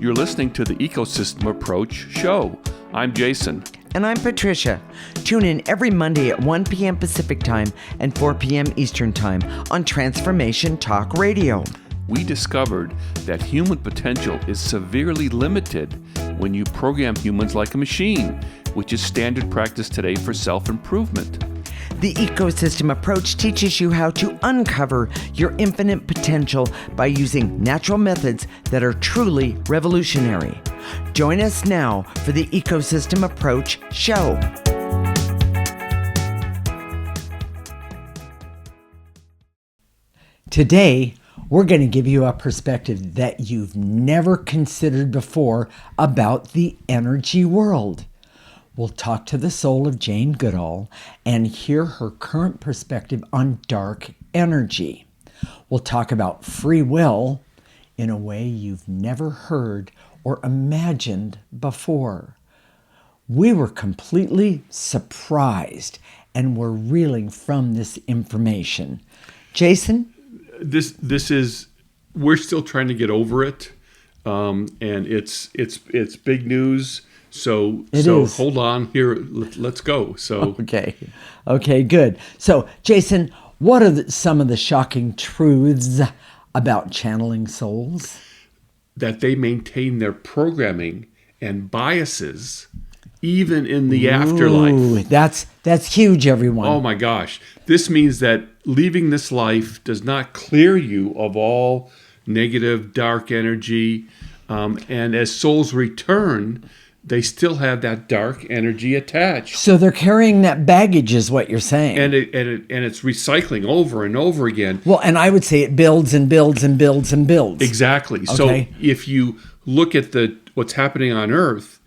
You're listening to the Ecosystem Approach show. I'm Jason. And I'm Patricia. Tune in every Monday at 1 p.m. Pacific Time and 4 p.m. Eastern Time on Transformation Talk Radio. We discovered that human potential is severely limited when you program humans like a machine, which is standard practice today for self-improvement. The Ecosystem Approach teaches you how to uncover your infinite potential by using natural methods that are truly revolutionary. Join us now for the Ecosystem Approach show. Today, we're going to give you a perspective that you've never considered before about the energy world. We'll talk to the soul of Jane Goodall and hear her current perspective on dark energy. We'll talk about free will in a way you've never heard or imagined before. We were completely surprised and we're reeling from this information. Jason? This is, we're still trying to get over it, and it's big news. So hold on here. Let's go. Okay, good. So, Jason, what are some of the shocking truths about channeling souls? That they maintain their programming and biases even in the afterlife. That's huge, everyone. Oh my gosh. This means that leaving this life does not clear you of all negative, dark energy. And as souls return, they still have that dark energy attached. So they're carrying that baggage is what you're saying. And it's recycling over and over again. Well, and I would say it builds and builds and builds and builds. Exactly. Okay. So if you look at what's happening on Earth,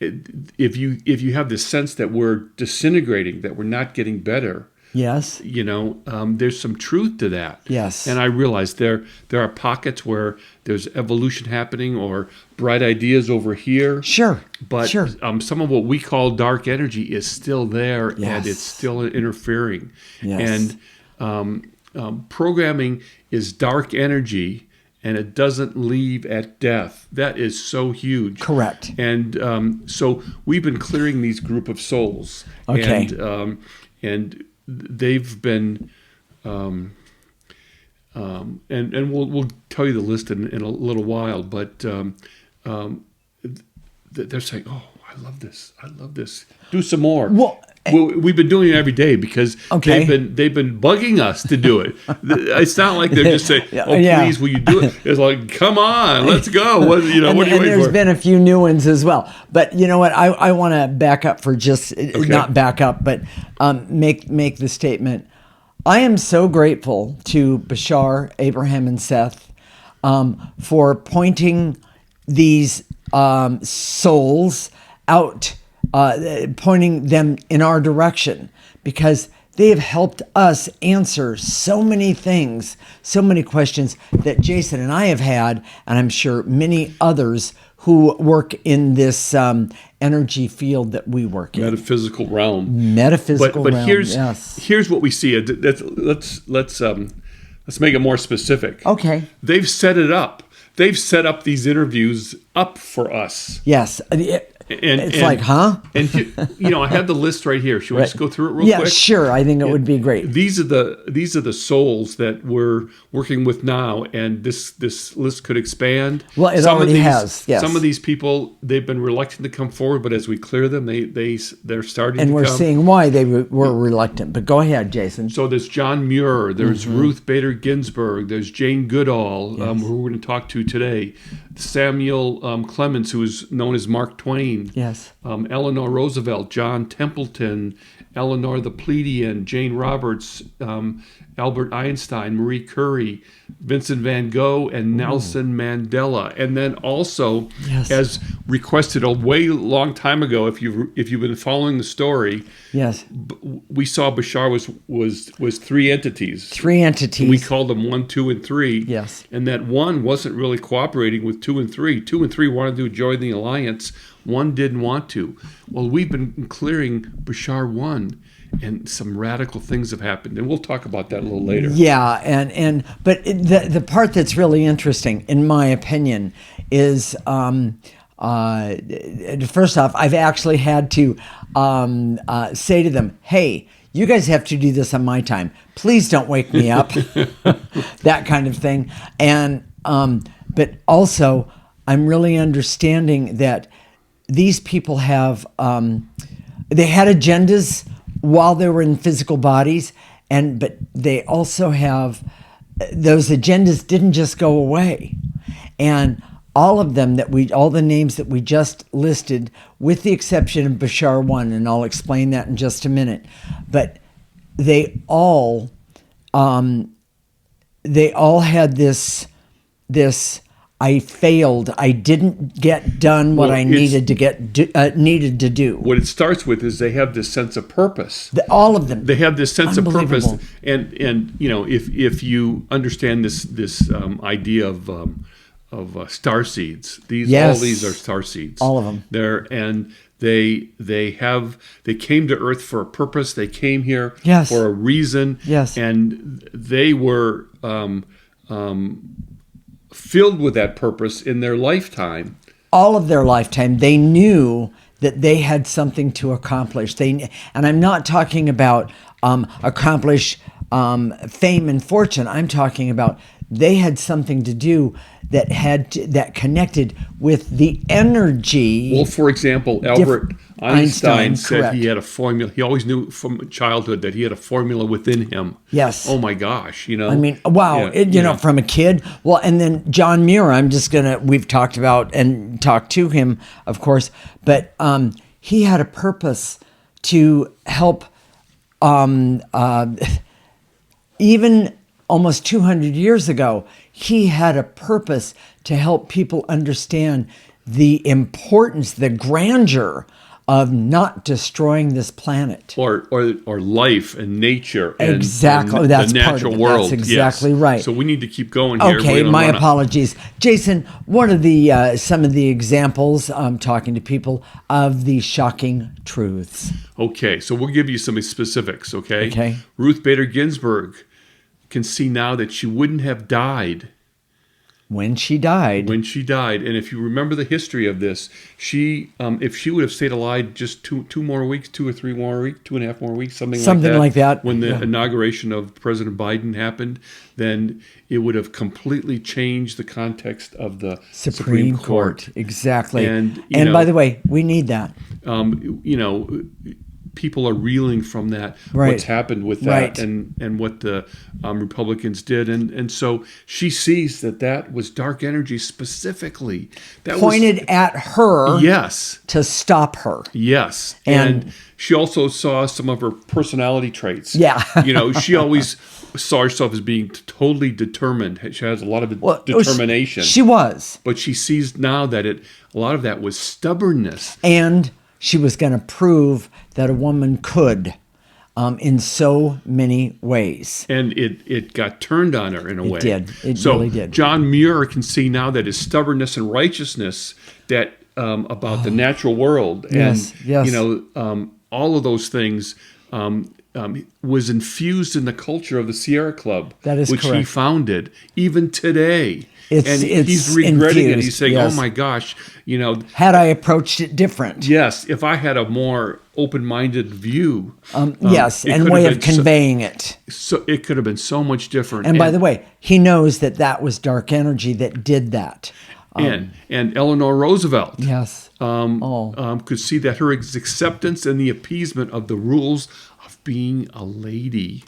if you have this sense that we're disintegrating, that we're not getting better, yes, there's some truth to that. Yes. And I realize there are pockets where there's evolution happening or bright ideas over here. Sure. But some of what we call dark energy is still there, yes, and it's still interfering. Yes. And programming is dark energy, and it doesn't leave at death. That is so huge. Correct. And so we've been clearing these group of souls. Okay. And they've been, and we'll tell you the list in a little while, but they're saying, "Oh, I love this. Do some more." Well, we've been doing it every day because they've been bugging us to do it. It's not like they're just saying, "Oh, please, will you do it?" It's like, "Come on, let's go." What are you waiting for? There's been a few new ones as well. But you know what? I want to back up for not back up, but make the statement. I am so grateful to Bashar, Abraham, and Seth for pointing these souls out, pointing them in our direction, because they have helped us answer so many things, so many questions that Jason and I have had, and I'm sure many others who work in this energy field that we work in. Metaphysical realm. But here's what we see. Let's make it more specific. Okay. They've set it up. They've set up these interviews up for us. Yes. It's like, huh? And I have the list right here. Should we just go through it real quick? Yeah, sure. I think it would be great. These are the souls that we're working with now, and this list could expand. Well, it already has. Yes. Some of these people, they've been reluctant to come forward, but as we clear them, they're starting. And to we're come. seeing why they were reluctant. But go ahead, Jason. So there's John Muir, there's Ruth Bader Ginsburg, there's Jane Goodall, who we're going to talk to today. Samuel Clemens, who is known as Mark Twain. Yes. Eleanor Roosevelt, John Templeton, Eleanor the Pleiadian, Jane Roberts, Albert Einstein, Marie Curie, Vincent van Gogh, and Nelson Mandela. And then also, as requested a way long time ago, if you've been following the story, we saw Bashar was three entities. Three entities. We called them 1, 2, and 3. Yes. And that 1 wasn't really cooperating with 2 and 3. 2 and 3 wanted to join the alliance. 1 didn't want to. Well, we've been clearing Bashar 1, and some radical things have happened, and we'll talk about that a little later. Yeah, but the part that's really interesting, in my opinion, is first off, I've actually had to say to them, hey, you guys have to do this on my time. Please don't wake me up. That kind of thing. And but also, I'm really understanding that these people have they had agendas while they were in physical bodies, but they also have those agendas didn't just go away. And all of them all the names that we just listed, with the exception of Bashar one, and I'll explain that in just a minute, but they all had this I failed. I didn't get done what I needed to do. What it starts with is they have this sense of purpose. All of them. They have this sense of purpose, and if you understand this idea of star seeds, all these are star seeds. All of them. They came to Earth for a purpose. They came here for a reason. Yes. And they were filled with that purpose in their lifetime. All of their lifetime, they knew that they had something to accomplish. And I'm not talking about accomplish fame and fortune. I'm talking about they had something to do that connected with the energy. Well, for example, Albert Einstein said correct. He had a formula. He always knew from childhood that he had a formula within him. Yes. Oh my gosh, I mean, wow. Yeah, from a kid. Well, and then John Muir, we've talked about and talked to him, of course, but he had a purpose to help even almost 200 years ago, he had a purpose to help people understand the importance, the grandeur of not destroying this planet. Or life and nature. Exactly. And that's the part natural of it. world. That's exactly right. So we need to keep going here. Okay, my apologies. Jason, what are some of the examples, talking to people, of the shocking truths? Okay, so we'll give you some specifics, okay? Okay. Ruth Bader Ginsburg can see now that she wouldn't have died when she died. And if you remember the history of this, she if she would have stayed alive just two more weeks, 2 or 3 more weeks, 2.5 more weeks, something like that. When the inauguration of President Biden happened, then it would have completely changed the context of the Supreme Court. Exactly. And by the way, we need that. People are reeling from that, what's happened with that, and what the Republicans did. And so she sees that was dark energy specifically. That pointed at her to stop her. Yes. And she also saw some of her personality traits. Yeah. She always saw herself as being totally determined. She has a lot of determination. She was. But she sees now that a lot of that was stubbornness. And she was going to prove that a woman could in so many ways. And it got turned on her in a way. It did. It really did. John Muir can see now that his stubbornness and righteousness that about the natural world and all of those things was infused in the culture of the Sierra Club, which he founded. Even today. He's regretting it. He's saying, "Oh my gosh, had I approached it different?" Yes, if I had a more open-minded view. And way of conveying it. So it could have been so much different. And by the way, he knows that was dark energy that did that. And Eleanor Roosevelt, could see that her acceptance and the appeasement of the rules of being a lady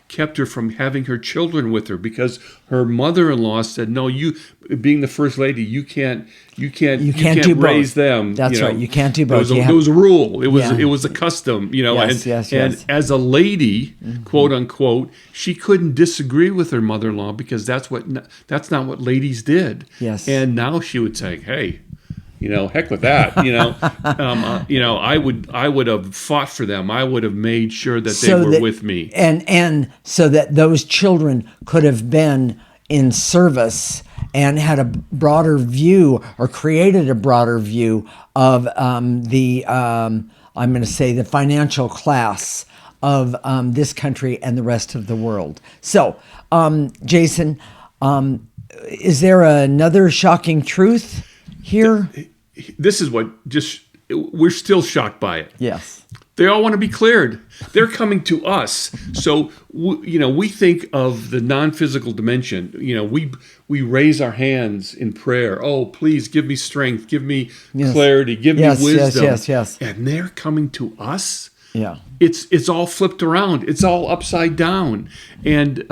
kept her from having her children with her, because her mother-in-law said, "No, you, being the first lady, you can't raise them." That's right. You can't do both. It was a rule. It was a custom. Yes. And as a lady, quote unquote, she couldn't disagree with her mother-in-law because that's not what ladies did. Yes. And now she would say, "Hey, heck with that." I would have fought for them. I would have made sure that they were with me, and so that those children could have been in service and had a broader view, or created a broader view of I'm going to say the financial class of this country and the rest of the world. So, Jason, is there another shocking truth here? This is what we're still shocked by it. Yes. They all want to be cleared. They're coming to us. So, we think of the non-physical dimension. We raise our hands in prayer. Oh, please give me strength. Give me clarity. Give me wisdom. Yes. And they're coming to us. Yeah. It's all flipped around. It's all upside down. And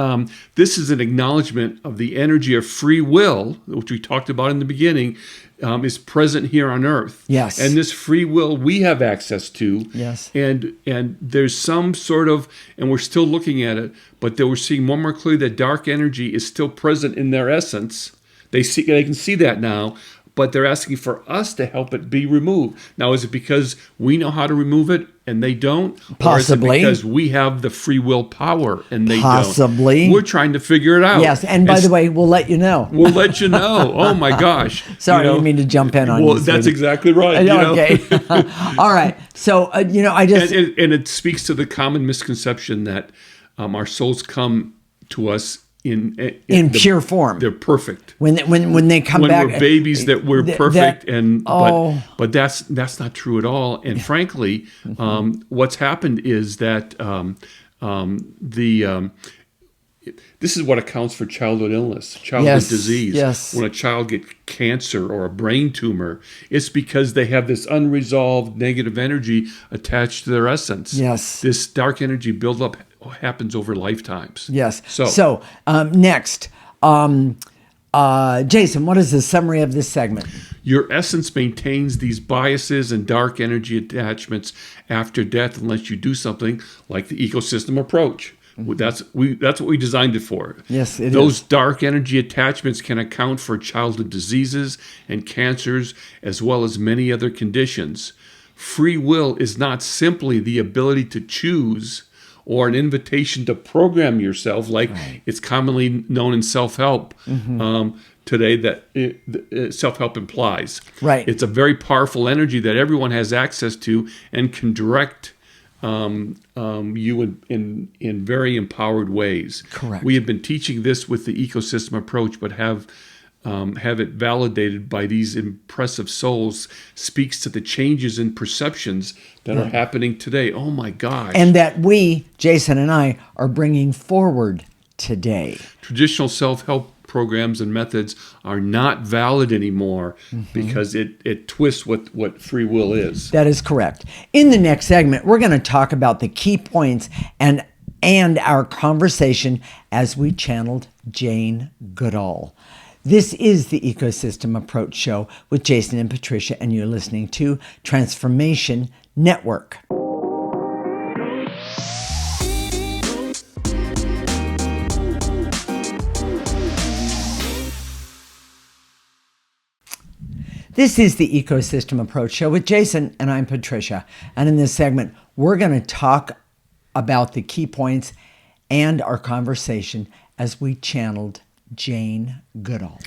this is an acknowledgement of the energy of free will, which we talked about in the beginning, is present here on earth. Yes. And this free will we have access to. Yes. And there's some sort of, and we're still looking at it, but we're seeing more and more clearly that dark energy is still present in their essence. They can see that now, but they're asking for us to help it be removed. Now, is it because we know how to remove it and they don't? Possibly. Or is it because we have the free will power and they Possibly. don't? We're trying to figure it out. Yes, and by the way, we'll let you know. We'll let you know. Oh my gosh. Sorry, I didn't mean to jump in on you. Well, that's exactly right. Okay. All right. So, I just... And it speaks to the common misconception that our souls come to us in pure form. They're perfect. When they come when back, we're babies, that we're perfect, but that's not true at all. And frankly, what's happened is that this is what accounts for childhood illness, childhood disease. Yes. When a child gets cancer or a brain tumor, it's because they have this unresolved negative energy attached to their essence. Yes. This dark energy buildup happens over lifetimes. Yes. So next, Jason, what is the summary of this segment? Your essence maintains these biases and dark energy attachments after death unless you do something like the ecosystem approach. That's what we designed it for. Yes, it Those is. dark energy attachments can account for childhood diseases and cancers, as well as many other conditions. Free will is not simply the ability to choose or an invitation to program yourself, like it's commonly known in self-help today that self-help implies. Right. It's a very powerful energy that everyone has access to and can direct you in very empowered ways. Correct. We have been teaching this with the ecosystem approach, but have it validated by these impressive souls, speaks to the changes in perceptions that are happening today. Oh my gosh. And that we, Jason and I, are bringing forward today. Traditional self-help programs and methods are not valid anymore because it twists what free will is. That is correct. In the next segment, we're going to talk about the key points and our conversation as we channeled Jane Goodall. This is the Ecosystem Approach Show with Jason and Patricia, and you're listening to Transformation Network. This is the Ecosystem Approach Show with Jason, and I'm Patricia. And in this segment, we're going to talk about the key points and our conversation as we channeled Jane Goodall.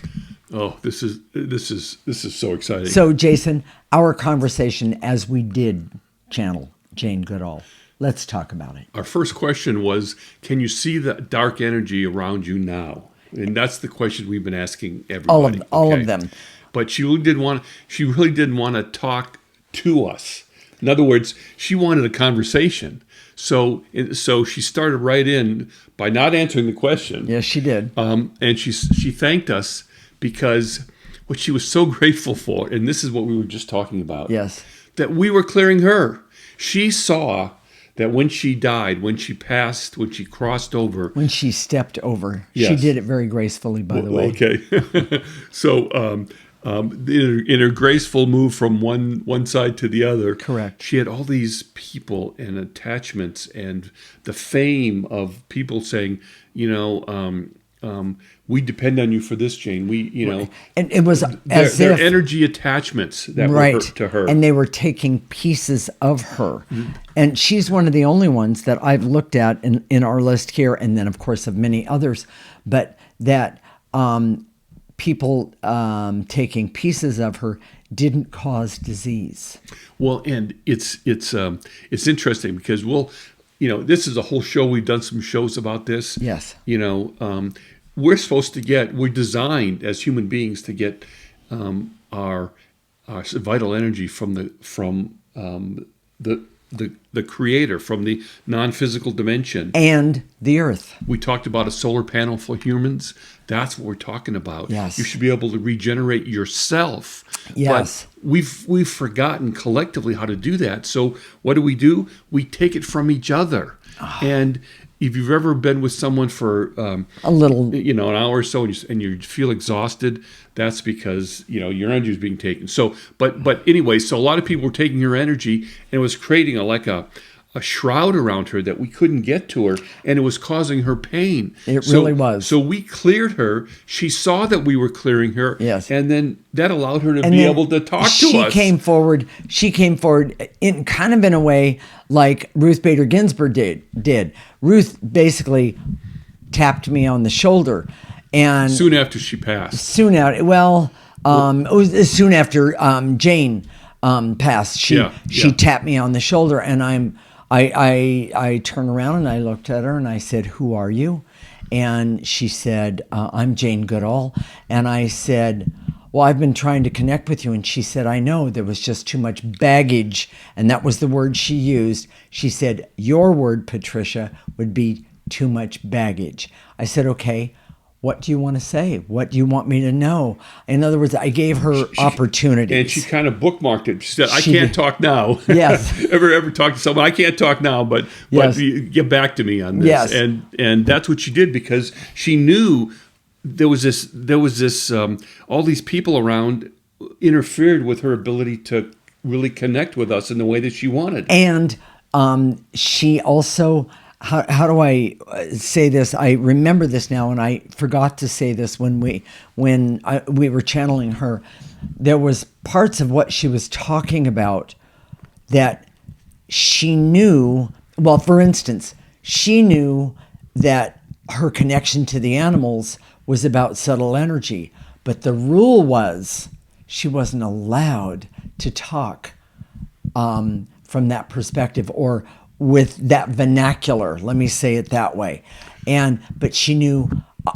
Oh, this is so exciting. So, Jason, our conversation as we did channel Jane Goodall. Let's talk about it. Our first question was, can you see the dark energy around you now? And that's the question we've been asking everybody. All of them. But she really didn't want to talk to us. In other words, she wanted a conversation. So she started right in by not answering the question. Yes, she did. And she thanked us because what she was so grateful for, and this is what we were just talking about. Yes. That we were clearing her. She saw that when she died, when she passed, when she crossed over. When she stepped over. Yes. She did it very gracefully, by the way. Okay. So in her graceful move from one side to the other. Correct. She had all these people and attachments and the fame of people saying, we depend on you for this, Jane. And it was as their if energy attachments that were to her. And they were taking pieces of her. Mm-hmm. And she's one of the only ones that I've looked at in our list here, and then of course of many others, but that people taking pieces of her didn't cause disease. Well, and it's interesting because this is a whole show. We've done some shows about this. Yes. we're designed as human beings to get our vital energy from the creator, from the non-physical dimension. And the earth. We talked about a solar panel for humans. That's what we're talking about. Yes. You should be able to regenerate yourself. Yes. But we've forgotten collectively how to do that. So what do? We take it from each other. And if you've ever been with someone for A little. an hour or so, and you feel exhausted, that's because your energy is being taken. So, but anyway, so a lot of people were taking her energy, and it was creating a shroud around her that we couldn't get to her, and it was causing her pain. It really was. So we cleared her. She saw that we were clearing her, Yes. and then that allowed her to And be then able to talk to us. She came forward in kind of in a way like Ruth Bader Ginsburg did. Ruth basically tapped me on the shoulder, and Soon after she passed. it was soon after Jane passed. She tapped me on the shoulder, and I turned around and I looked at her and I said, "Who are you?" And she said, "I'm Jane Goodall." And I said, "Well, I've been trying to connect with you." And she said, "I know, there was just too much baggage." And that was the word she used. She said, "Your word, Patricia, would be too much baggage." I said, "Okay, what do you want to say? What do you want me to know?" In other words, I gave her opportunities. And she kind of bookmarked it. She said, "I She can't did. talk now." Yes. ever talk to someone? I can't talk now, but Yes. you get back to me on this. Yes. And that's what she did, because she knew there was this all these people around interfered with her ability to really connect with us in the way that she wanted. And she also, how do I say this? I remember this now, and I forgot to say this when we were channeling her. There was parts of what she was talking about that she knew. Well, for instance, she knew that her connection to the animals was about subtle energy, but the rule was she wasn't allowed to talk from that perspective or with that vernacular. Let me say it that way. But she knew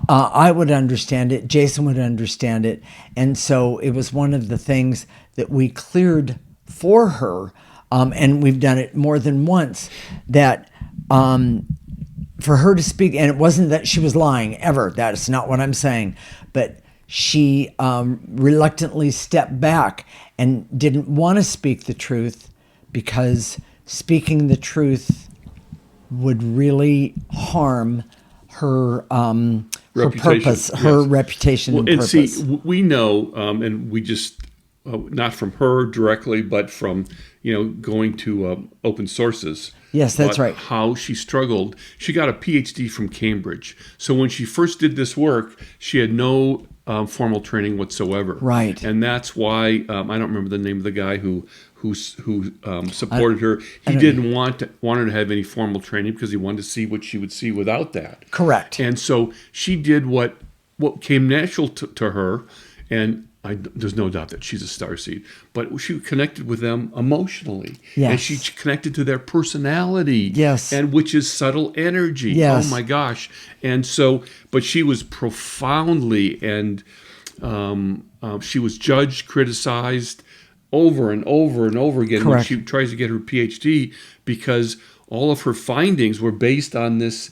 I would understand it, Jason would understand it, and so it was one of the things that we cleared for her, and we've done it more than once. That for her to speak, and it wasn't that she was lying ever. That is not what I'm saying, but she reluctantly stepped back and didn't want to speak the truth because speaking the truth would really harm her purpose, her reputation and purpose. And see, we know, and we just not from her directly, but from going to open sources. Yes, that's right. How she struggled. She got a PhD from Cambridge. So when she first did this work, she had no formal training whatsoever. Right. And that's why I don't remember the name of the guy who supported her. He didn't want her to have any formal training because he wanted to see what she would see without that. Correct. And so she did what came natural to her, and there's no doubt that she's a starseed, but she connected with them emotionally. Yes. And she connected to their personality. Yes. And which is subtle energy. Yes. Oh my gosh. And so, but she was profoundly, and she was judged, criticized over and over and over again. Correct. When she tries to get her PhD, because all of her findings were based on this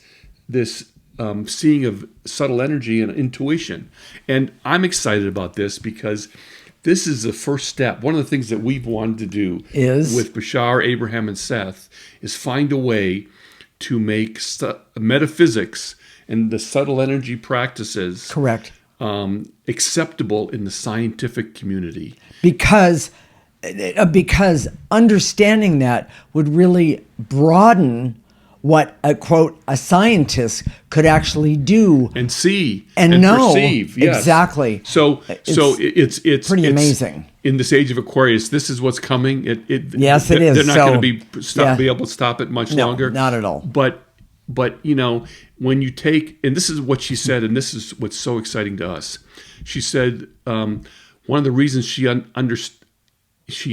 seeing of subtle energy and intuition. And I'm excited about this because this is the first step. One of the things that we've wanted to do with Bashar, Abraham, and Seth is find a way to make metaphysics and the subtle energy practices correct acceptable in the scientific community. Because understanding that would really broaden what a scientist could actually do and see and know. Perceive. Yes. Exactly. So it's pretty amazing. In this age of Aquarius, this is what's coming. Yes, it is. They're not going to be able to stop it much longer. Not at all. But when you take, and this is what she said, and this is what's so exciting to us. She said one of the reasons she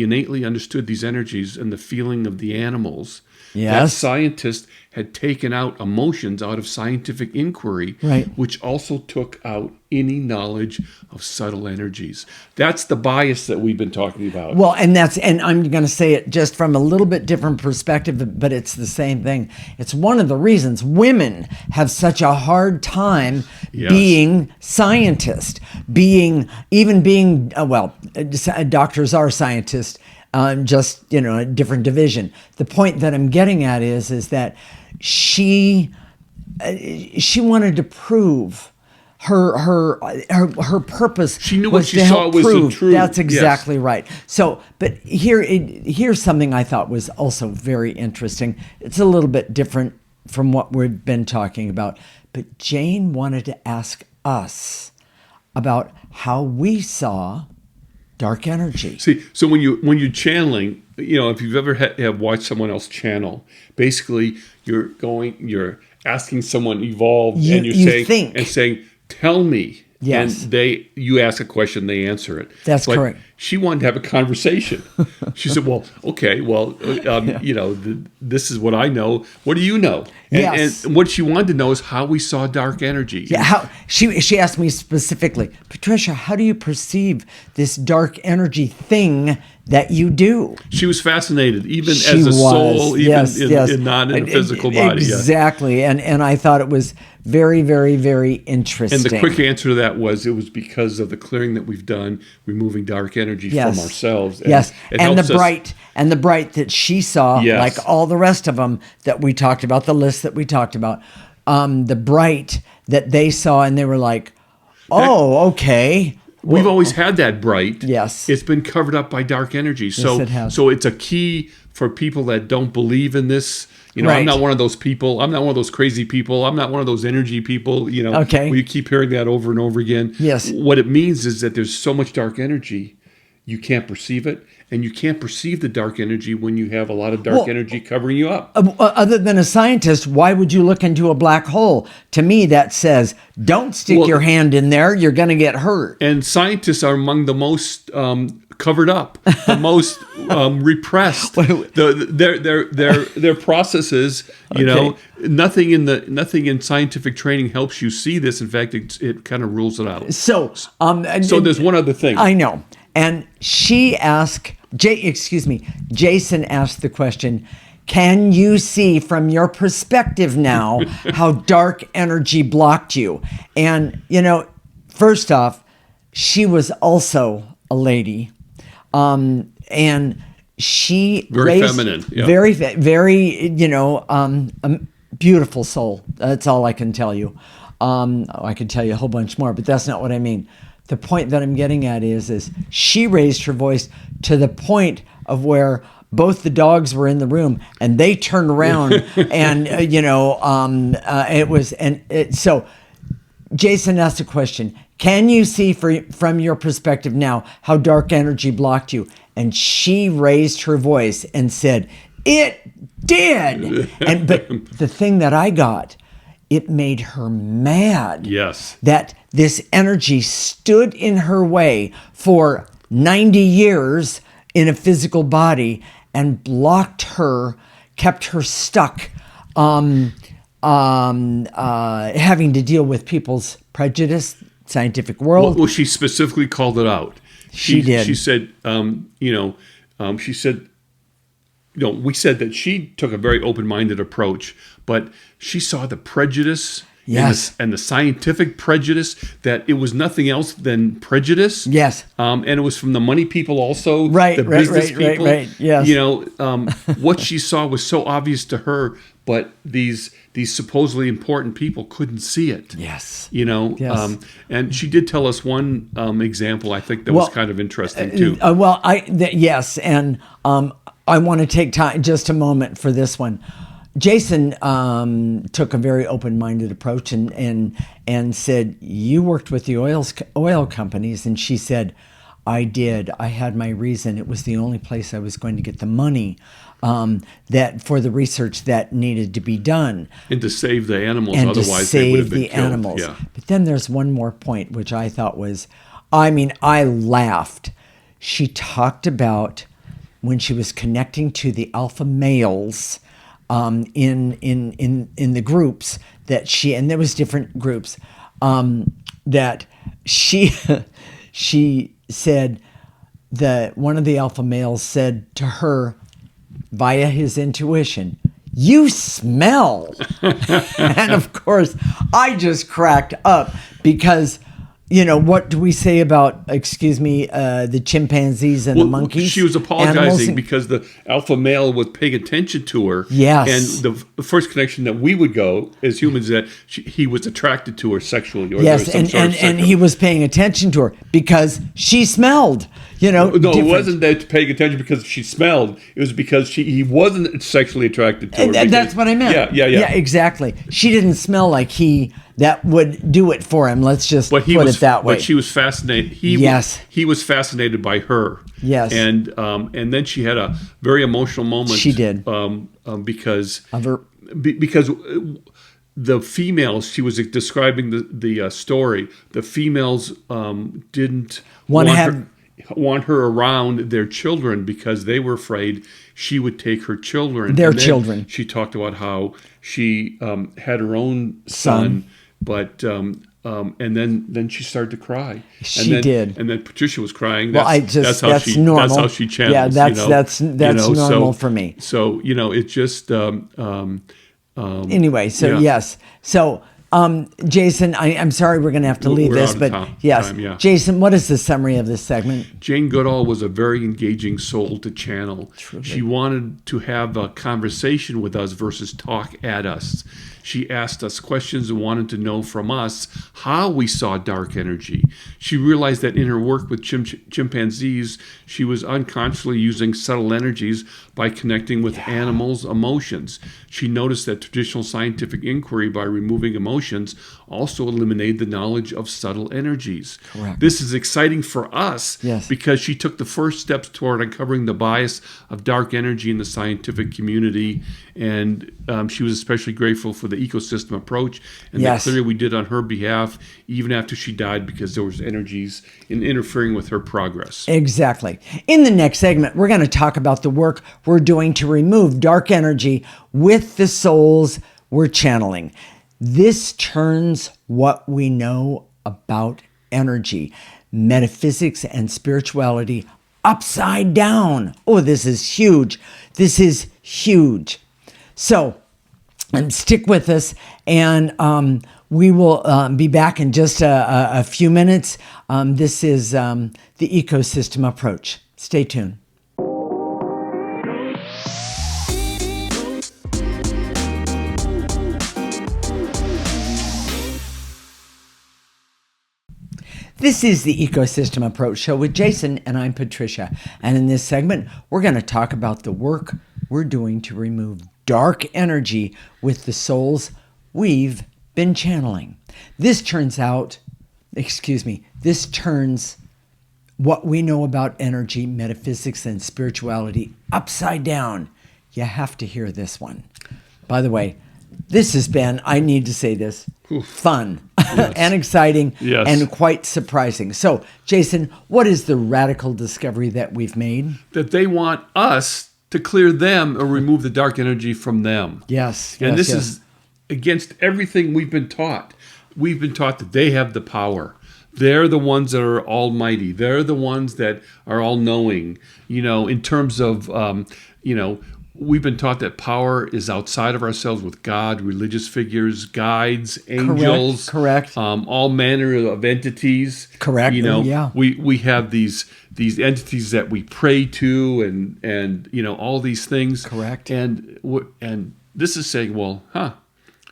innately understood these energies and the feeling of the animals. Yes. That scientists had taken out emotions out of scientific inquiry, Right. which also took out any knowledge of subtle energies. That's the bias that we've been talking about. Well, and I'm going to say it just from a little bit different perspective, but it's the same thing. It's one of the reasons women have such a hard time being scientists, being doctors are scientists, just, a different division. The point that I'm getting at is that she wanted to prove her purpose. She knew was what she to saw help was the prove. truth. That's exactly right. So, but here's something I thought was also very interesting. It's a little bit different from what we've been talking about, but Jane wanted to ask us about how we saw dark energy. See, so when you're channeling, if you've ever have watched someone else channel, basically you're asking someone evolved, and you're saying, tell me. Yes. And you ask a question, they answer it. That's but correct. She wanted to have a conversation. She said, well, okay, this is what I know. What do you know? Yes. And what she wanted to know is how we saw dark energy. Yeah, she asked me specifically, Patricia, how do you perceive this dark energy thing that you do? She was fascinated, even as a soul, even not in a physical body. Exactly, and I thought it was very, very, very interesting. And the quick answer to that was it was because of the clearing that we've done, removing dark energy from ourselves. And the bright that she saw, like all the rest of them that we talked about, the list that we talked about, the bright that they saw, and they were like, okay. We've always had that bright. Yes. It's been covered up by dark energy. So, yes, it has. So it's a key for people that don't believe in this. I'm not one of those people. I'm not one of those crazy people. I'm not one of those energy people. Okay. We keep hearing that over and over again. Yes. What it means is that there's so much dark energy, you can't perceive it. And you can't perceive the dark energy when you have a lot of dark energy covering you up. Other than a scientist, why would you look into a black hole? To me, that says, don't stick your hand in there. You're going to get hurt. And scientists are among the most covered up, the most repressed. Their processes, nothing in scientific training helps you see this. In fact, it kind of rules it out. So there's one other thing. I know. And she asked, Jason asked the question, can you see from your perspective now how dark energy blocked you? And, first off, she was also a lady. And she very feminine. Yeah. Very, very, beautiful soul. That's all I can tell you. I could tell you a whole bunch more, but that's not what I mean. The point that I'm getting at is she raised her voice to the point of where both the dogs were in the room and they turned around and, so Jason asked a question. Can you see from your perspective now how dark energy blocked you? And she raised her voice and said, it did. But the thing that I got, it made her mad. Yes. That this energy stood in her way for 90 years in a physical body and blocked her, kept her stuck, having to deal with people's prejudice, scientific world. Well, she specifically called it out. She did. She said, we said that she took a very open-minded approach, but she saw the prejudice and the scientific prejudice, that it was nothing else than prejudice. Yes. And it was from the money people also, the business people. Right, yes. What she saw was so obvious to her, but these supposedly important people couldn't see it. Yes. Yes. And she did tell us one example, I think, that was kind of interesting too. Yes, and I want to take time, just a moment for this one. Jason took a very open-minded approach and said, you worked with the oil companies, and she said, I did. I had my reason. It was the only place I was going to get the money that for the research that needed to be done. And to save the animals, and otherwise they would have been the killed. Animals. Yeah. But then there's one more point, which I thought was, I laughed. She talked about when she was connecting to the alpha males, in the groups that she, and there was different groups, that she she said that one of the alpha males said to her via his intuition, "You smell." And of course, I just cracked up because, what do we say about, the chimpanzees and the monkeys? She was apologizing Animals? because the alpha male was paying attention to her. Yes. And the first connection that we would go as humans that he was attracted to her sexually. Or Yes, there was some sort of and sexual- he was paying attention to her because she smelled, No, different. it wasn't that paying attention because she smelled. It was because he wasn't sexually attracted to her. And because- that's what I meant. Yeah. Exactly. She didn't smell like that would do it for him. Let's just put it that way. But she was fascinated. Yes. He was fascinated by her. Yes. And then she had a very emotional moment. She did. Because Of her. because the females, she was describing the story. The females didn't want her around their children because they were afraid she would take her children. Their And then children. She talked about how she had her own son. But and then she started to cry. She did. And then Patricia was crying. Well, That's normal. That's how she channels. Yeah, that's normal for me. So it's just Anyway, so yeah. yes, so Jason, I'm sorry we're going to have to leave We're this, out of but time, yes, yeah. Jason, what is the summary of this segment? Jane Goodall was a very engaging soul to channel. Truly. She wanted to have a conversation with us versus talk at us. She asked us questions and wanted to know from us how we saw dark energy. She realized that in her work with chimpanzees, she was unconsciously using subtle energies by connecting with animals' emotions. She noticed that traditional scientific inquiry by removing emotions also eliminated the knowledge of subtle energies. Correct. This is exciting for us Yes. because she took the first steps toward uncovering the bias of dark energy in the scientific community, and she was especially grateful for the ecosystem approach and Yes. the clear we did on her behalf, even after she died, because there was energies interfering with her progress. Exactly. In the next segment, we're going to talk about the work we're doing to remove dark energy with the souls we're channeling. This turns what we know about energy, metaphysics, and spirituality upside down. Oh, this is huge. This is huge. So, stick with us, and we will be back in just a few minutes. This is the ecosystem approach. Stay tuned. This is the Ecosystem Approach Show with Jason, and I'm Patricia. And in this segment, we're going to talk about the work we're doing to remove dark energy with the souls we've been channeling. This turns what we know about energy, metaphysics, and spirituality upside down. You have to hear this one. By the way, this has been, I need to say this, fun and exciting and quite surprising. So, Jason, what is the radical discovery that we've made? That they want us to clear them or remove the dark energy from them. Yes. And this is against everything we've been taught. We've been taught that they have the power. They're the ones that are almighty. They're the ones that are all-knowing. In terms of, we've been taught that power is outside of ourselves with God, religious figures, guides, angels. Correct. All manner of entities. Correct. Yeah. We have these entities that we pray to and all these things. Correct. And this is saying, well,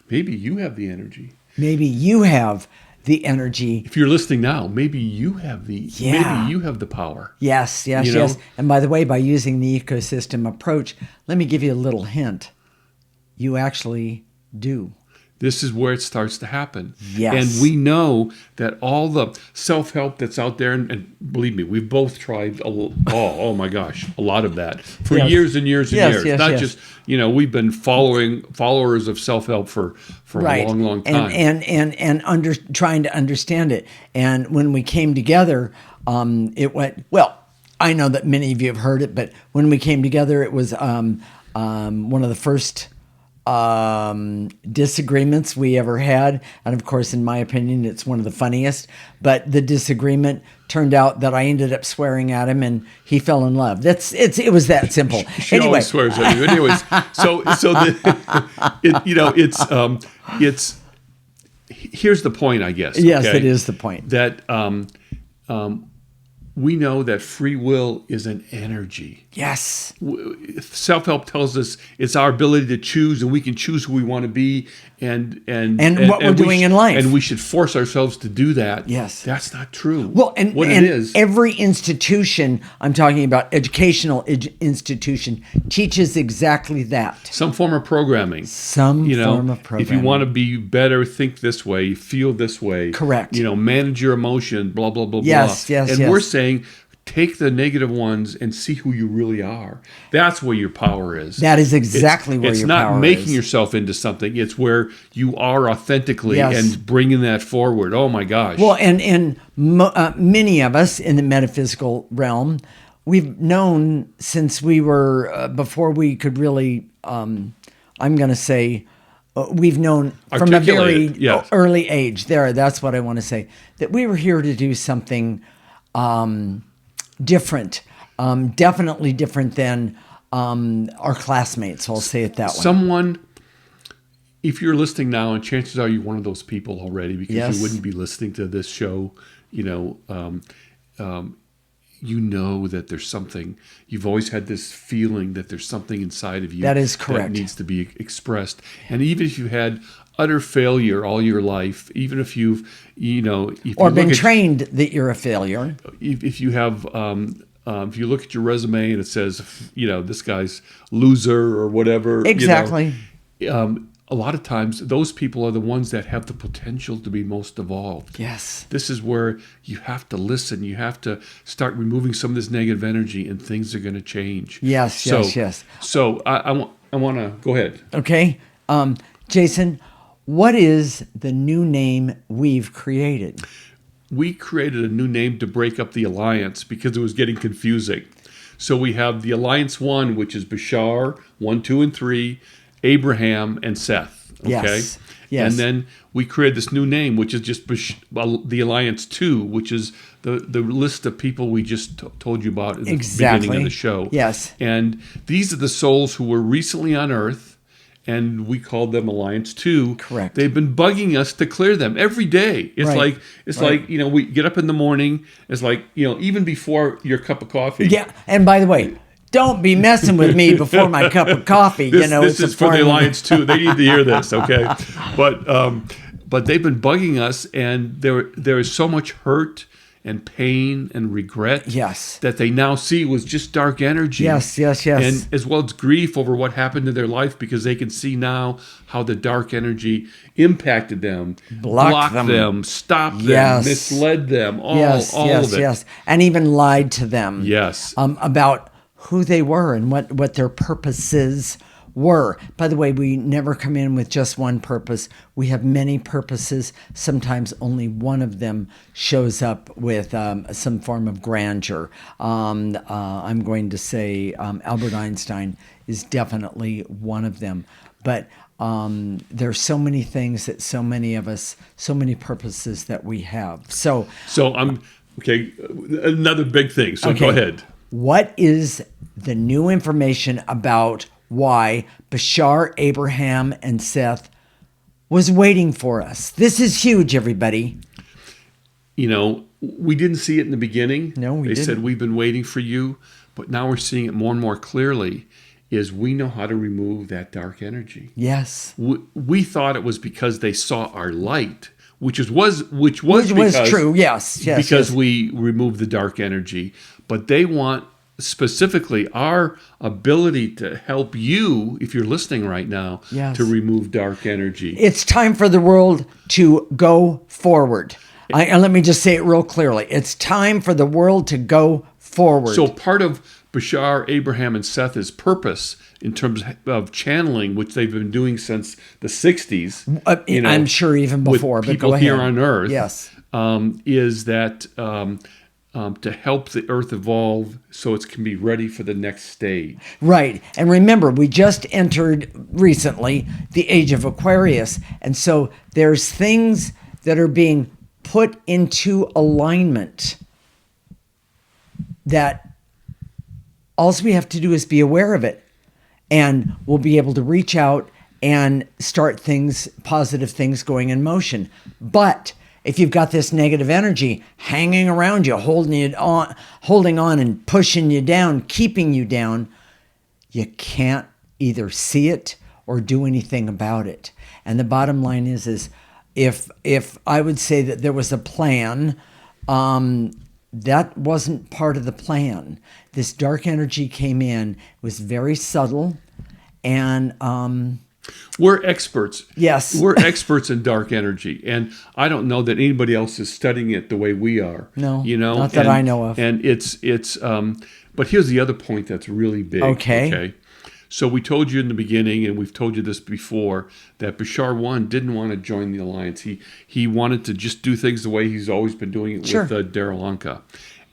maybe you have the energy. Maybe you have the energy. If you're listening now, maybe you have maybe you have the power. Yes. And by the way, by using the ecosystem approach, let me give you a little hint. You actually do. This is where it starts to happen. Yes. And we know that all the self-help that's out there, and believe me, we've both tried, oh my gosh, a lot of that for years and years and years. Not just, we've been followers of self-help for a long, long time. And trying to understand it. And when we came together, it went, well, I know that many of you have heard it, but when we came together, it was one of the first disagreements we ever had. And of course, in my opinion, it's one of the funniest. But the disagreement turned out that I ended up swearing at him and he fell in love. It was that simple. She anyway. always swears at you. Anyways, it's here's the point, I guess. Yes, okay? it is the point. That we know that free will is an energy. Yes. Self-help tells us it's our ability to choose, and we can choose who we want to be and what we're doing in life. And we should force ourselves to do that. Yes. That's not true. Well, and what and it is, every institution, I'm talking about educational institution, teaches exactly that. some form of programming. Some form of programming. If you want to be better, think this way, feel this way. Correct. Manage your emotion, blah, blah, blah, Yes, blah. yes, And yes. we're saying, take the negative ones and see who you really are. That's where your power is. That is exactly where your power is. It's not making yourself into something. It's where you are authentically Yes. and bringing that forward. Oh, my gosh. Well, and many of us in the metaphysical realm, we've known since we were, before we could really, I'm going to say, we've known from a very Articulate it, yes. early age. That's what I want to say. That we were here to do something different, definitely different than our classmates. I'll say it that way. Someone, if you're listening now, and chances are you're one of those people already, because Yes. you wouldn't be listening to this show, you know that there's something. You've always had this feeling that there's something inside of you That is correct. that needs to be expressed. And even if you've had utter failure all your life, even if you've, if or you been look at- trained that you're a failure. if you have if you look at your resume and it says this guy's loser or whatever, Exactly. A lot of times those people are the ones that have the potential to be most evolved. Yes. This is where you have to listen. You have to start removing some of this negative energy, and things are going to change. Yes, yes. So I want to go ahead. Okay. Jason, what is the new name we've created? We created a new name to break up the alliance because it was getting confusing. So we have the Alliance 1, which is Bashar, 1, 2, and 3, Abraham, and Seth. Okay? Yes. And then we created this new name, which is just the Alliance 2, which is the list of people we just told you about in the beginning of the show. Yes. And these are the souls who were recently on Earth, and we called them Alliance 2. Correct. They've been bugging us to clear them every day. It's Right. like we get up in the morning. It's like, even before your cup of coffee. Yeah. And by the way, don't be messing with me before my cup of coffee. This it's is a for the form of- Alliance 2. They need to hear this, okay? But they've been bugging us, and there is so much hurt and pain and regret Yes. that they now see was just dark energy. Yes. And as well as grief over what happened in their life, because they can see now how the dark energy impacted them, blocked them, stopped Yes. them, misled them, all of it. Yes. And even lied to them. Yes. About who they were and what their purposes were. By the way, we never come in with just one purpose. We have many purposes. Sometimes only one of them shows up with some form of grandeur. I'm going to say Albert Einstein is definitely one of them. But there's so many things that so many of us, so many purposes that we have. So I'm okay. Another big thing. So Okay. go ahead. What is the new information about why Bashar, Abraham, and Seth was waiting for us? This is huge, everybody. We didn't see it in the beginning. No, we They didn't. said, we've been waiting for you, but now we're seeing it more and more clearly, is we know how to remove that dark energy. Yes. We thought it was because they saw our light, which was because, true. Yes. because we removed the dark energy. But they want specifically our ability to help you, if you're listening right now, Yes. to remove dark energy. It's time for the world to go forward. And let me just say it real clearly. It's time for the world to go forward. So part of Bashar, Abraham, and Seth's purpose in terms of channeling, which they've been doing since the 60s, I'm sure even before, with but people go ahead. here on Earth, Yes. is that to help the Earth evolve so it can be ready for the next stage. Right. And remember, we just entered recently the age of Aquarius. And so there's things that are being put into alignment that all we have to do is be aware of it. And we'll be able to reach out and start things, positive things going in motion. But if you've got this negative energy hanging around you, holding on and pushing you down, keeping you down, you can't either see it or do anything about it. And the bottom line is if I would say that there was a plan, that wasn't part of the plan. This dark energy came in, was very subtle, and we're experts. Yes. We're experts in dark energy. And I don't know that anybody else is studying it the way we are. No, not that I know of. And but here's the other point that's really big. Okay. So we told you in the beginning, and we've told you this before, that Bashar 1 didn't want to join the alliance. He wanted to just do things the way he's always been doing it with Darryl Anka.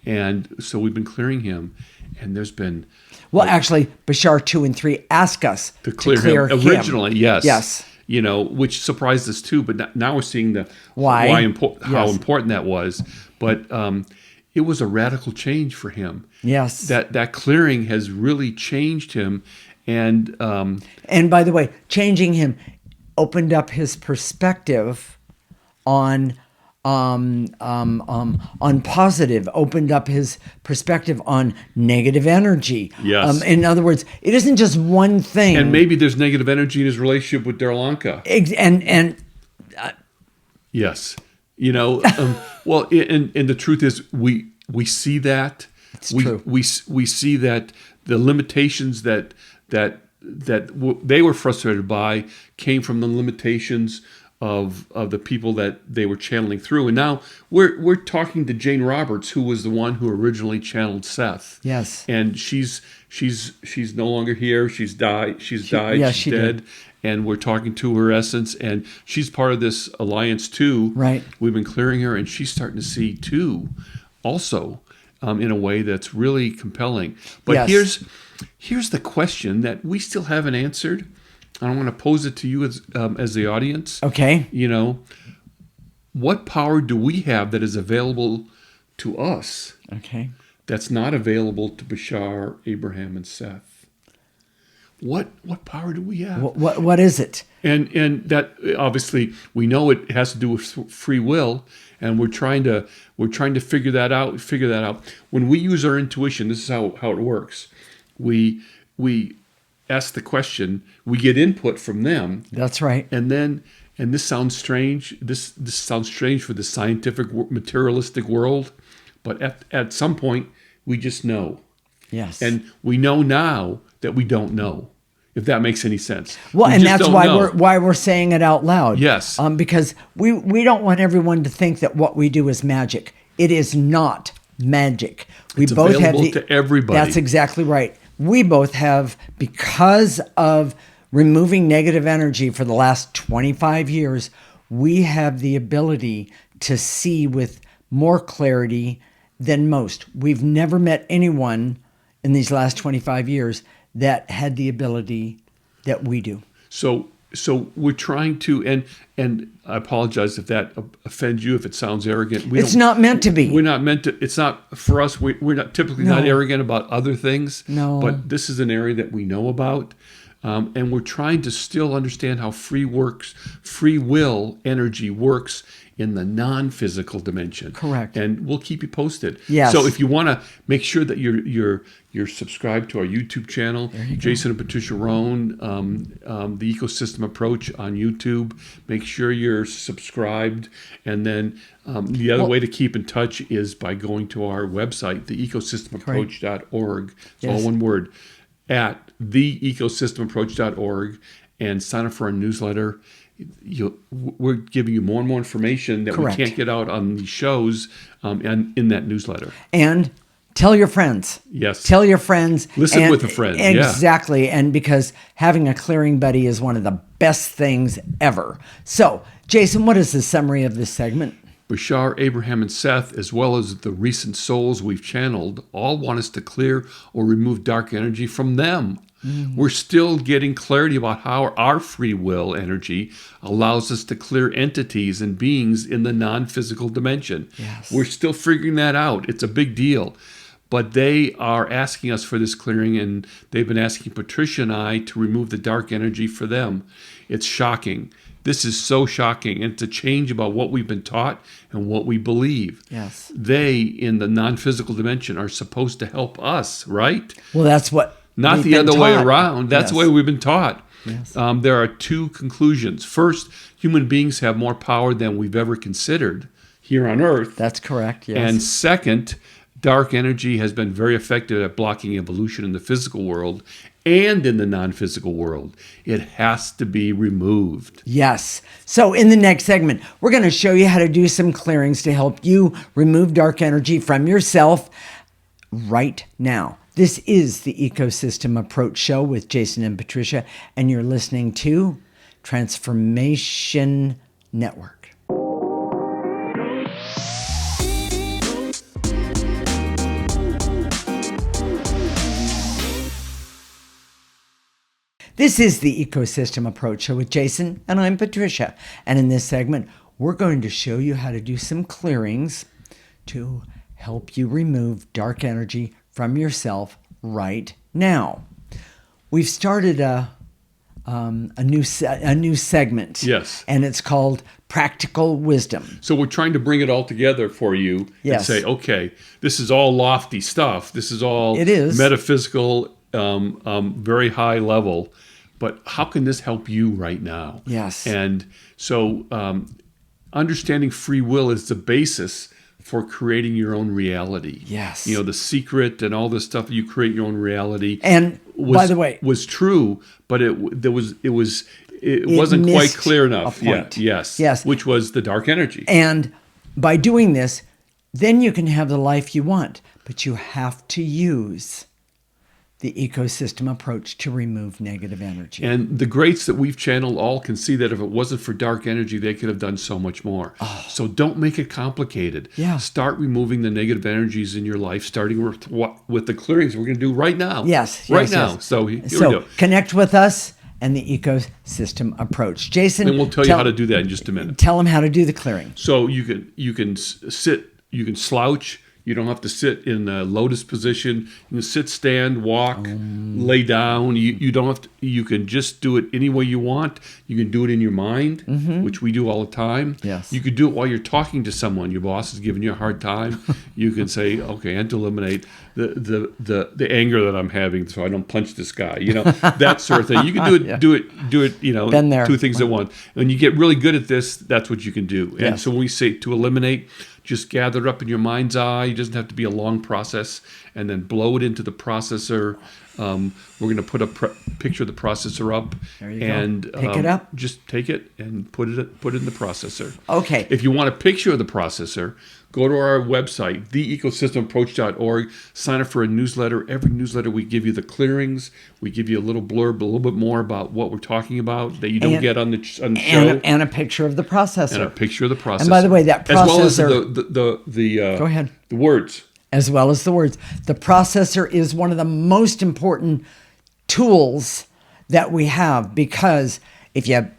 And so we've been clearing him, and there's been... Well, actually, Bashar 2 and 3 asked us to clear him. Originally, yes. Yes. Which surprised us too, but now we're seeing how important that was. But it was a radical change for him. Yes. That clearing has really changed him. And by the way, changing him opened up his perspective on positive, opened up his perspective on negative energy. Yes. In other words, it isn't just one thing. And maybe there's negative energy in his relationship with Darryl Anka. Yes. Well, and the truth is we see that. It's true. We see that the limitations that they were frustrated by came from the limitations of the people that they were channeling through. And now we're talking to Jane Roberts, who was the one who originally channeled Seth. Yes. And she's no longer here. She's died. She's dead. Did. And we're talking to her essence, and she's part of this alliance too. Right. We've been clearing her, and she's starting to see too, also, in a way that's really compelling. But yes. here's the question that we still haven't answered. I want to pose it to you as the audience. Okay. What power do we have that is available to us? Okay. That's not available to Bashar, Abraham, and Seth. What power do we have? What is it? And that obviously we know it has to do with free will, and we're trying to figure that out. When we use our intuition, this is how it works. We ask the question, we get input from them. That's right. And this sounds strange. This sounds strange for the scientific, materialistic world, but at some point we just know. Yes. And we know now that we don't know, if that makes any sense. Well, and that's why we're saying it out loud. Yes. Because we don't want everyone to think that what we do is magic. It is not magic. It's available to everybody. That's exactly right. We both have, because of removing negative energy for the last 25 years, we have the ability to see with more clarity than most. We've never met anyone in these last 25 years that had the ability that we do. So we're trying to, and I apologize if that offends you, if it sounds arrogant. It's not meant to be. We're not meant to. It's not for us. We're not typically not arrogant about other things. No. But this is an area that we know about, and we're trying to still understand how free will energy works in the non-physical dimension. Correct. And we'll keep you posted. Yes. So if you want to make sure that you're subscribed to our YouTube channel, Jason and Patricia Rohn, the Ecosystem Approach on YouTube. Make sure you're subscribed. And then the other way to keep in touch is by going to our website, theecosystemapproach.org. It's all one word, at theecosystemapproach.org, and sign up for our newsletter. We're giving you more and more information that we can't get out on these shows and in that newsletter. And tell your friends. Yes. Tell your friends. Listen with a friend. Exactly. And because having a clearing buddy is one of the best things ever. So, Jason, what is the summary of this segment? Bashar, Abraham, and Seth, as well as the recent souls we've channeled, all want us to clear or remove dark energy from them. We're still getting clarity about how our free will energy allows us to clear entities and beings in the non-physical dimension. Yes. We're still figuring that out. It's a big deal. But they are asking us for this clearing, and they've been asking Patricia and I to remove the dark energy for them. It's shocking. This is so shocking. And it's a change about what we've been taught and what we believe. Yes. They, in the non-physical dimension, are supposed to help us, right? Well, that's what Not we've the been other way taught. around. That's the way we've been taught. Yes. There are two conclusions. First, human beings have more power than we've ever considered here on Earth. That's correct, yes. And second, dark energy has been very effective at blocking evolution in the physical world and in the non-physical world. It has to be removed. Yes. So in the next segment, we're going to show you how to do some clearings to help you remove dark energy from yourself right now. This is the Ecosystem Approach Show with Jason and Patricia, and you're listening to Transformation Network. This is the Ecosystem Approach Show with Jason, and I'm Patricia. And in this segment, we're going to show you how to do some clearings to help you remove dark energy from yourself right now. We've started a new segment. Yes. And it's called Practical Wisdom. So we're trying to bring it all together for you Yes. and say, okay, this is all lofty stuff. This is all It is. metaphysical, very high level. But how can this help you right now? Yes. And so understanding free will is the basis for creating your own reality. Yes. You know, The Secret and all this stuff, you create your own reality. And by the way, was true, but it wasn't quite missed clear enough. a point. Yes. Which was the dark energy. And by doing this, then you can have the life you want, but you have to use the ecosystem approach to remove negative energy. And the greats that we've channeled all can see that if it wasn't for dark energy, they could have done so much more. So don't make it complicated. Yeah. Start removing the negative energies in your life, starting with the clearings we're going to do right now. Yes. Right now. So here we go. Connect with us and the ecosystem approach. Jason. And we'll tell you how to do that in just a minute. Tell them how to do the clearing. So you can sit, you can slouch. You don't have to sit in a lotus position. You can sit, stand, walk, lay down. You don't have to. You can just do it any way you want. You can do it in your mind, which we do all the time. Yes. You could do it while you're talking to someone. Your boss is giving you a hard time. You can say, "Okay, and to eliminate the anger that I'm having, so I don't punch this guy." You know, that sort of thing. You can do it. Yeah. Do it. You know, Been there. two things at once. When you get really good at this, that's what you can do. And Yes. so when we say to eliminate, just gather it up in your mind's eye. It doesn't have to be a long process, and then blow it into the processor. We're going to put a picture of the processor up. There you go. And Pick it up. Just take it and put it in the processor. Okay. If you want a picture of the processor, go to our website, theecosystemapproach.org. Sign up for a newsletter. Every newsletter, we give you the clearings. We give you a little blurb, a little bit more about what we're talking about that you don't get on the show. And a picture of the processor. And a picture of the processor. And by the way, that processor. As well as the go ahead. The words. As well as the words. The processor is one of the most important tools that we have, because if you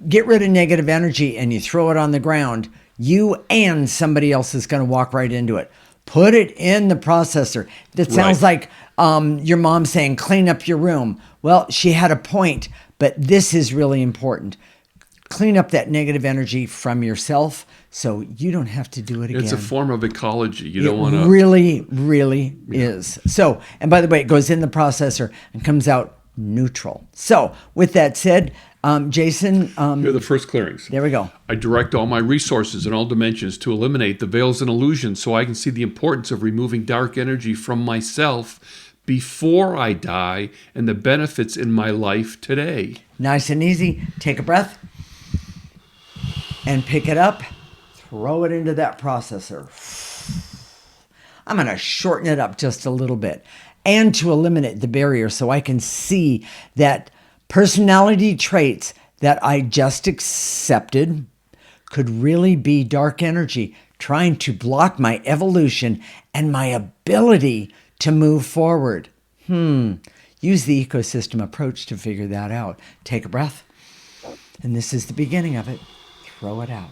get rid of negative energy and you throw it on the ground, you and somebody else is going to walk right into it. Put it in the processor. That sounds like your mom saying, clean up your room. Well, she had a point, but this is really important. Clean up that negative energy from yourself so you don't have to do it again. It's a form of ecology. You don't want to. It really is. So, and by the way, it goes in the processor and comes out neutral. So, with that said, Jason. Here are the first clearings. There we go. I direct all my resources in all dimensions to eliminate the veils and illusions so I can see the importance of removing dark energy from myself before I die and the benefits in my life today. Nice and easy. Take a breath and pick it up. Throw it into that processor. I'm going to shorten it up just a little bit, and to eliminate the barrier so I can see that personality traits that I just accepted could really be dark energy trying to block my evolution and my ability to move forward. Use the ecosystem approach to figure that out. Take a breath. And this is the beginning of it. Throw it out.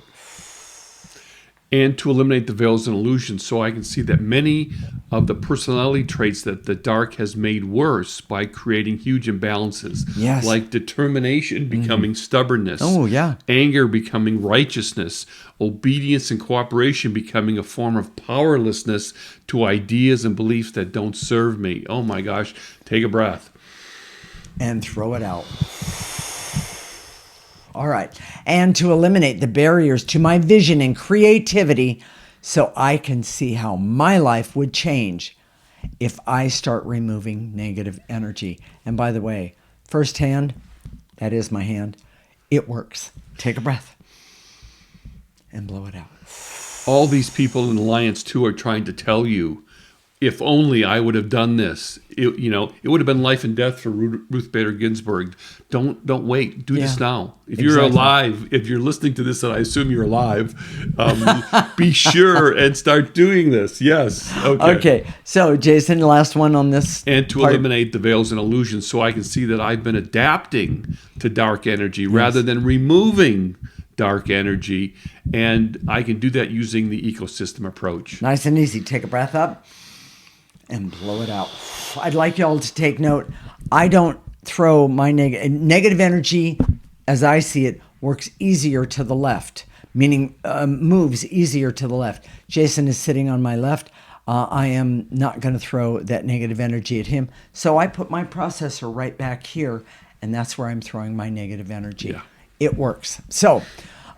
And to eliminate the veils and illusions, so I can see that many of the personality traits that the dark has made worse by creating huge imbalances. Yes. Like determination becoming stubbornness. Oh, yeah. Anger becoming righteousness. Obedience and cooperation becoming a form of powerlessness to ideas and beliefs that don't serve me. Oh my gosh. Take a breath. And throw it out. All right. And to eliminate the barriers to my vision and creativity so I can see how my life would change if I start removing negative energy. And by the way, first hand, that is my hand, it works. Take a breath and blow it out. All these people in Alliance 2 are trying to tell you, if only I would have done this. It would have been life and death for Ruth Bader Ginsburg. Don't wait. Do this now. If you're alive, if you're listening to this, and I assume you're alive, be sure and start doing this. Yes. Okay. So, Jason, last one on this. And to eliminate the veils and illusions, so I can see that I've been adapting to dark energy rather than removing dark energy, and I can do that using the ecosystem approach. Nice and easy. Take a breath up and blow it out. I'd like y'all to take note. I don't throw my negative energy, as I see it, works easier to the left, meaning moves easier to the left. Jason is sitting on my left. I am not going to throw that negative energy at him. So I put my processor right back here, and that's where I'm throwing my negative energy. Yeah. It works. So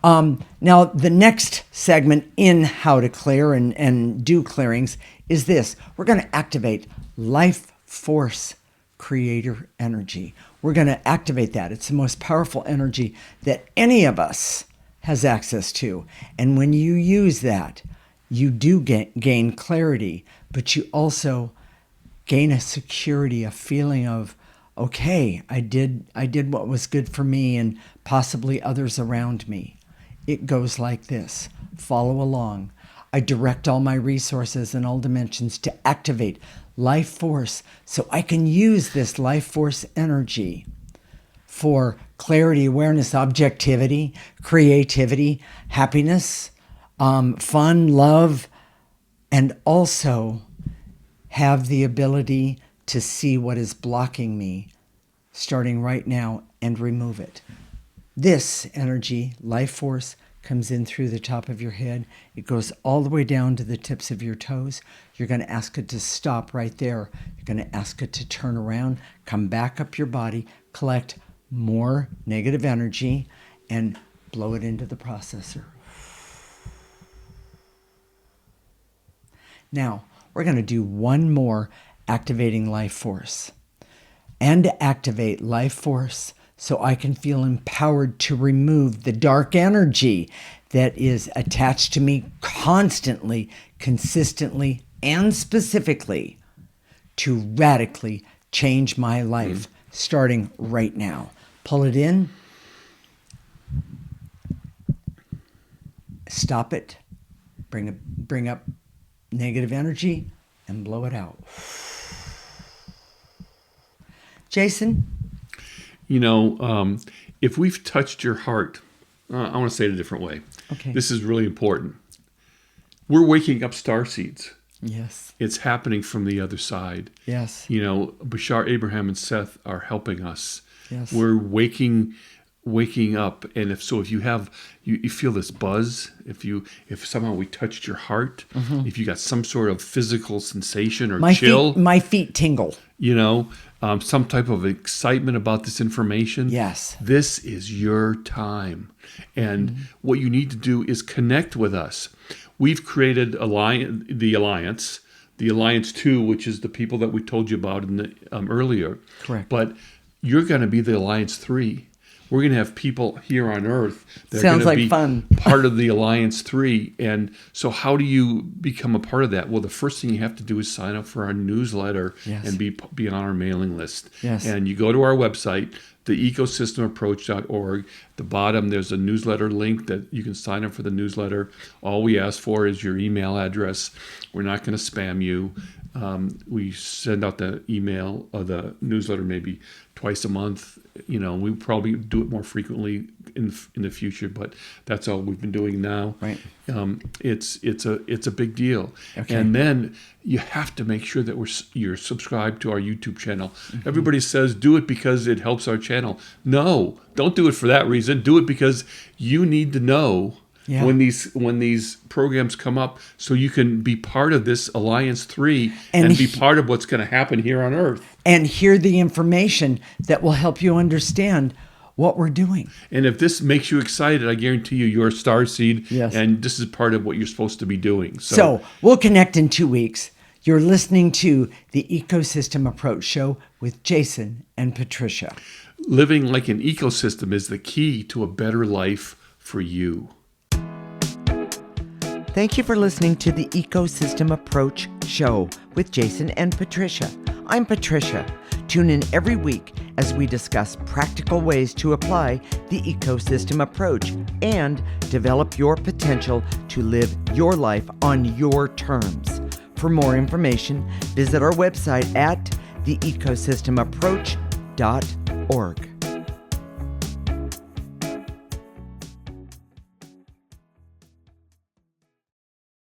now the next segment in how to clear and do clearings is this. We're going to activate life force creator energy. We're going to activate that. It's the most powerful energy that any of us has access to. And when you use that, you do gain clarity, but you also gain a security, a feeling of, okay, I did what was good for me and possibly others around me. It goes like this. Follow along. I direct all my resources in all dimensions to activate life force so I can use this life force energy for clarity, awareness, objectivity, creativity, happiness, fun, love, and also have the ability to see what is blocking me starting right now and remove it. This energy, life force, comes in through the top of your head. It goes all the way down to the tips of your toes. You're going to ask it to stop right there. You're going to ask it to turn around, come back up your body, collect more negative energy, and blow it into the processor. Now, we're going to do one more activating life force. And to activate life force so I can feel empowered to remove the dark energy that is attached to me constantly, consistently, and specifically to radically change my life starting right now. Pull it in. Stop it. Bring up negative energy and blow it out. Jason? If we've touched your heart, I want to say it a different way. Okay. This is really important. We're waking up starseeds. Yes. It's happening from the other side. Yes. Bashar, Abraham, and Seth are helping us. Yes. We're waking up, and if you feel this buzz, if somehow we touched your heart, if you got some sort of physical sensation or chill, my feet tingle. Some type of excitement about this information. Yes. This is your time. And what you need to do is connect with us. We've created the Alliance 2, which is the people that we told you about earlier. Correct. But you're going to be the Alliance 3. we're going to have people here on Earth that Sounds are like going to be fun. part of the Alliance 3. And so how do you become a part of that? Well, the first thing you have to do is sign up for our newsletter and be on our mailing list. Yes. And you go to our website, theecosystemapproach.org. At the bottom, there's a newsletter link that you can sign up for the newsletter. All we ask for is your email address. We're not going to spam you. We send out the email or the newsletter maybe twice a month. We probably do it more frequently in the future, but that's all we've been doing now. Right. It's a big deal. Okay. And then you have to make sure that you're subscribed to our YouTube channel. Mm-hmm. Everybody says do it because it helps our channel. No, don't do it for that reason. Do it because you need to know when these programs come up, so you can be part of this Alliance 3 and be part of what's going to happen here on Earth. And hear the information that will help you understand what we're doing. And if this makes you excited, I guarantee you're a starseed, yes. And this is part of what you're supposed to be doing. So we'll connect in 2 weeks. You're listening to the Ecosystem Approach Show with Jason and Patricia. Living like an ecosystem is the key to a better life for you. Thank you for listening to the Ecosystem Approach Show with Jason and Patricia. I'm Patricia. Tune in every week as we discuss practical ways to apply the ecosystem approach and develop your potential to live your life on your terms. For more information, visit our website at theecosystemapproach.org.